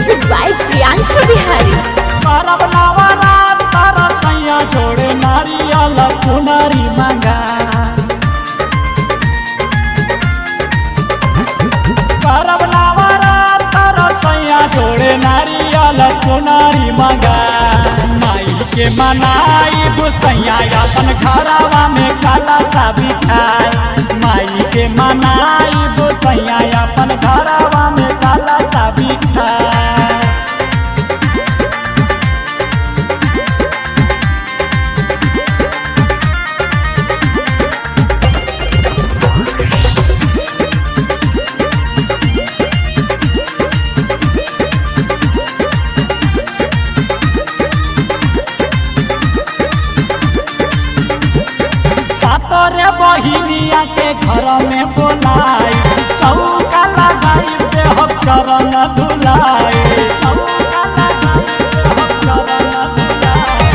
Music by Priyanshu Bihari. परब नवरात तारा सैया जोड़े नारियल चुनरी मांगा। परब नवरात तारा सैया जोड़े नारियल चुनरी मांगा। माई के मनाई गुसैया अपन घरवा में काला सा बिठाई। माई के मनाई गुसैया अपन घरवा में काला सा बिठाई। सातरे बहिनिया के घर में बोलाई। चौका लगाई देह चरण धुलाई। चौका लगाई देह चरण धुलाई।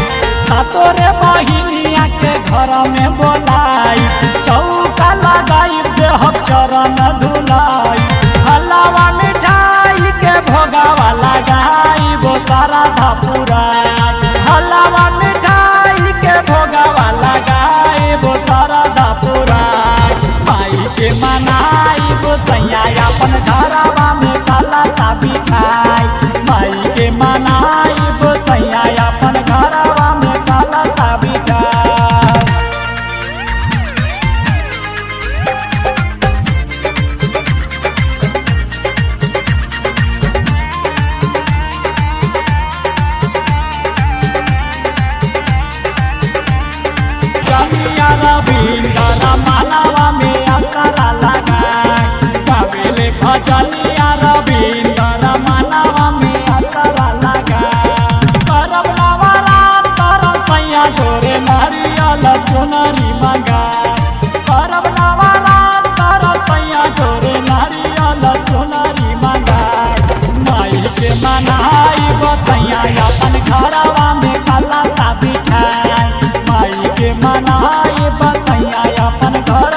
सातरे बहिनिया के घर में बोलाई। चौका लगाई देह चरण धुलाई। हलवा मिठाई के भोगावा लगाई वो सारा धापुरा। हलवा मिठाई के भोगावा लगाई वो सारा धापुरा। माई के मनाई वो सैया अपन घरवा में काला सा बिठाई। माई के मनाई वो सैया अपन घरवा में काला सा बिठाई। जमिया रविंद्र मानवा में असरा लगाए। कबीले भजनिया रविंद्र मानवा में असरा लगाए। परब नवरात तारा सैया जोड़े नारियल चुनरी मंगाए। परब नवरात तारा सैया जोड़े नारियल चुनरी मंगाए। माई के मनाई बसैया अपन घरवा में काला सा बिठाई। माई के मनाई बसैया अपन घर